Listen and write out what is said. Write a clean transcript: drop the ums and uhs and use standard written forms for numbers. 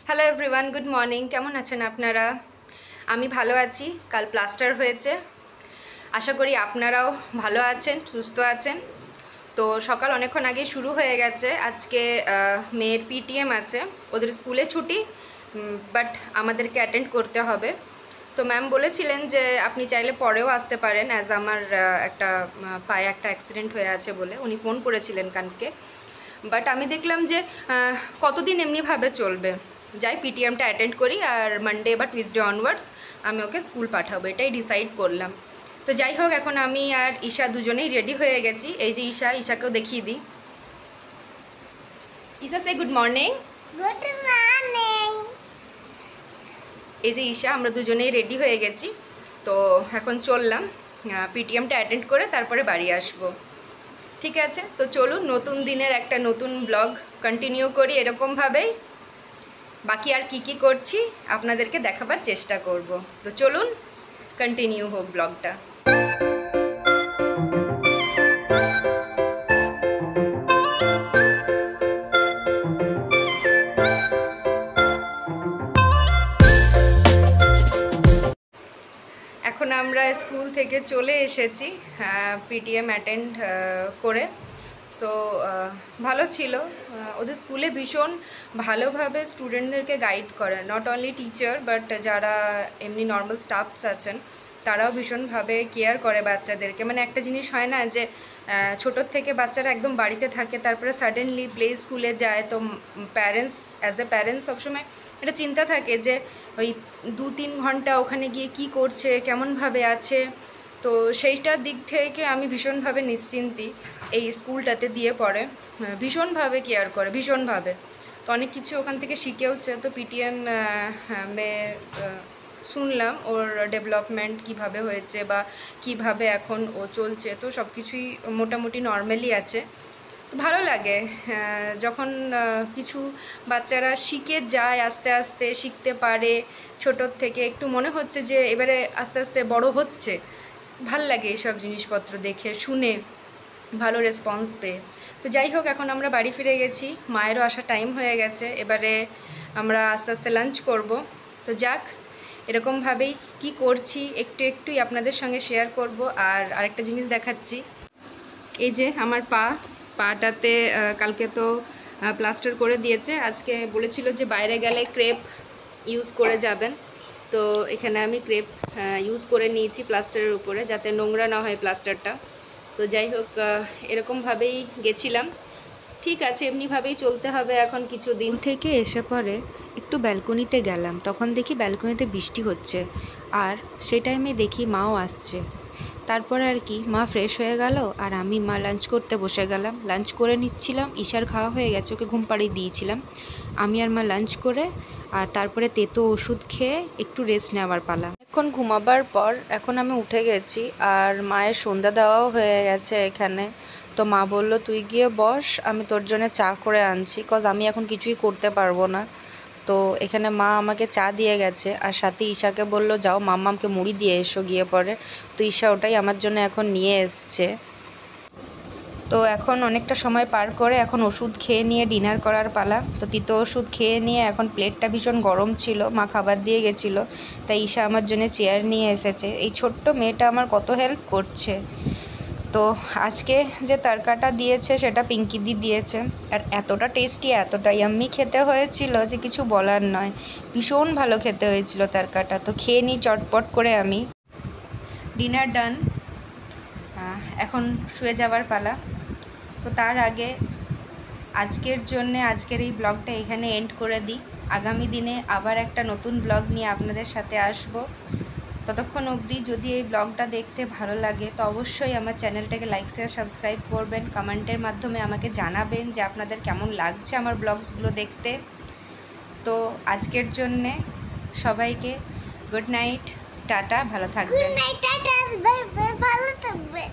Hello everyone, good morning. কেমন আছেন আপনারা? আমি ভালো আছি। কাল প্লাস্টার হয়েছে, আশা করি আপনারাও ভালো আছেন, সুস্থ আছেন। তো সকাল অনেকক্ষণ আগে শুরু হয়ে গেছে। আজকে মেয়ের পিটিএম আছে, ওদের স্কুলে ছুটি, বাট আমাদেরকে অ্যাটেন্ড করতে হবে। তো ম্যাম বলেছিলেন যে আপনি চাইলে পরেও আসতে পারেন, অ্যাজ আমার একটা পায়ে একটা অ্যাক্সিডেন্ট হয়ে আছে বলে উনি ফোন করেছিলেন কালকে। বাট আমি দেখলাম যে কতদিন এমনিভাবে চলবে, যাই পিটিএমটা অ্যাটেন্ড করি, আর মানডে বা টুইসডে অনওয়ার্ডস আমি ওকে স্কুল পাঠাবো, এটাই ডিসাইড করলাম। তো যাই হোক, এখন আমি আর ঈশা দুজনেই রেডি হয়ে গেছি। এই যে ঈশাকেও দেখিয়ে দিই। ঈশা, সে গুড মর্নিং। Good morning. এই যে ঈশা, আমরা দুজনেই রেডি হয়ে গেছি। তো এখন চললাম, পিটিএমটা অ্যাটেন্ড করে তারপরে বাড়ি আসবো। ঠিক আছে, তো চলুন নতুন দিনের একটা নতুন ব্লগ কন্টিনিউ করি এরকমভাবেই। বাকি আর কি করছি আপনাদেরকে দেখাবার চেষ্টা করব। তো চলুন কন্টিনিউ হোক ব্লগটা। এখন আমরা স্কুল থেকে চলে এসেছি পিটিএম অ্যাটেন্ড করে। সো ভালো ছিল। ওদের স্কুলে ভীষণ ভালোভাবে স্টুডেন্টদেরকে গাইড করে, নট অনলি টিচার বাট যারা এমনি নর্মাল স্টাফস আছেন তারাও ভীষণভাবে কেয়ার করে বাচ্চাদেরকে। মানে একটা জিনিস হয় না যে ছোটোর থেকে বাচ্চারা একদম বাড়িতে থাকে, তারপরে সাডেনলি প্লে স্কুলে যায়, তো প্যারেন্টস অ্যাজ এ প্যারেন্টস সবসময় একটা চিন্তা থাকে যে ওই 2-3 ঘন্টা ওখানে গিয়ে কি করছে, কেমনভাবে আছে। তো সেইটার দিক থেকে আমি ভীষণভাবে নিশ্চিন্তি এই স্কুলটাতে দিয়ে পড়ে, ভীষণভাবে কেয়ার করে, ভীষণভাবে। তো অনেক কিছু ওখান থেকে শিখেওছে। তো পিটিএম শুনলাম ওর ডেভেলপমেন্ট কিভাবে হয়েছে বা কিভাবে এখন ও চলছে, তো সব কিছুই মোটামুটি নর্মালি আছে। ভালো লাগে যখন কিছু বাচ্চারা শিখে যায়, আস্তে আস্তে শিখতে পারে ছোটোর থেকে, একটু মনে হচ্ছে যে এবারে আস্তে আস্তে বড় হচ্ছে। ভাল লাগে এইসব জিনিসপত্র দেখে শুনে, ভালো রেসপন্স পেয়ে। তো যাই হোক, এখন আমরা বাড়ি ফিরে গেছি, মায়েরও আসার টাইম হয়ে গেছে, এবারে আমরা আস্তে আস্তে লাঞ্চ করব। তো যাক, এরকমভাবেই কি করছি একটুই আপনাদের সঙ্গে শেয়ার করব। আর আরেকটা জিনিস দেখাচ্ছি, এই যে আমার পাটাতে কালকে তো প্লাস্টার করে দিয়েছে, আজকে বলেছিল যে বাইরে গেলে ক্রেপ ইউজ করে যাবেন। তো এখানে আমি ক্রেপ ইউজ করে নিয়েছি প্লাস্টারের উপরে, যাতে নোংরা না হয় প্লাস্টারটা। তো যাই হোক, এরকমভাবেই গেছিলাম। ঠিক আছে, এমনিভাবেই চলতে হবে এখন কিছুদিন। থেকে এসে পরে একটু ব্যালকনিতে গেলাম, তখন দেখি ব্যালকনিতে বৃষ্টি হচ্ছে, আর সেই টাইমে দেখি মাও আসছে। তারপরে আর কি, মা ফ্রেশ হয়ে গেল আর আমি মা লাঞ্চ করতে বসে গেলাম। লাঞ্চ করে নিচ্ছিলাম, ঈশার খাওয়া হয়ে গেছে, ওকে ঘুম পাড়িয়ে দিয়েছিলাম। আমি আর মা লাঞ্চ করে আর তারপরে তেতো ওষুধ খেয়ে একটু রেস্ট নেওয়ার পালা। এখন ঘুমাবার পর এখন আমি উঠে গেছি, আর মায়ের সন্ধ্যা দেওয়াও হয়ে গেছে এখানে। তো মা বলল তুই গিয়ে বস, আমি তোর জন্য চা করে আনছি, কজ আমি এখন কিছুই করতে পারবো না। তো এখানে মা আমাকে চা দিয়ে গেছে, আর সাথে ঈশাকে বলল যাও মাম্মামকে মুড়ি দিয়ে এসো গিয়ে পরে। তো ঈশা ওটাই আমার জন্য এখন নিয়ে এসছে। তো এখন অনেকটা সময় পার করে এখন ওষুধ খেয়ে নিয়ে ডিনার করার পালা। তো তিতো ওষুধ খেয়ে নিয়ে এখন প্লেটটা ভীষণ গরম ছিল, মা খাবার দিয়ে গেছিলো, তাই ঈশা আমার জন্য চেয়ার নিয়ে এসেছে। এই ছোট্ট মেয়েটা আমার কত হেল্প করছে। তো আজকে যে তরকাটা দিয়েছে সেটা পিঙ্কিদি দিয়েছে, আর এতটা টেস্টি, এতটা ইয়াম্মি খেতে হয়েছিল যে কিছু বলার নয়। ভীষণ ভালো খেতে হয়েছিল তরকাটা। তো খেয়ে নিই চটপট করে আমি। ডিনার ডান, এখন শুয়ে যাওয়ার পালা। তো তার আগে আজকের এই ব্লগটা এখানে এন্ড করে দিই। আগামী দিনে আবার একটা নতুন ব্লগ নিয়ে আপনাদের সাথে আসব। ততক্ষণ অবধি যদি এই ব্লগটা দেখতে ভালো লাগে তো অবশ্যই আমার চ্যানেলটাকে লাইক শেয়ার সাবস্ক্রাইব করবেন, কমেন্টের মাধ্যমে আমাকে জানাবেন যে আপনাদের কেমন লাগছে আমার ব্লগসগুলো দেখতে। তো আজকের জন্যে সবাইকে গুড নাইট, টাটা, ভালো থাকবেন। Good night, tata, bye bye, ভালো থাকবে।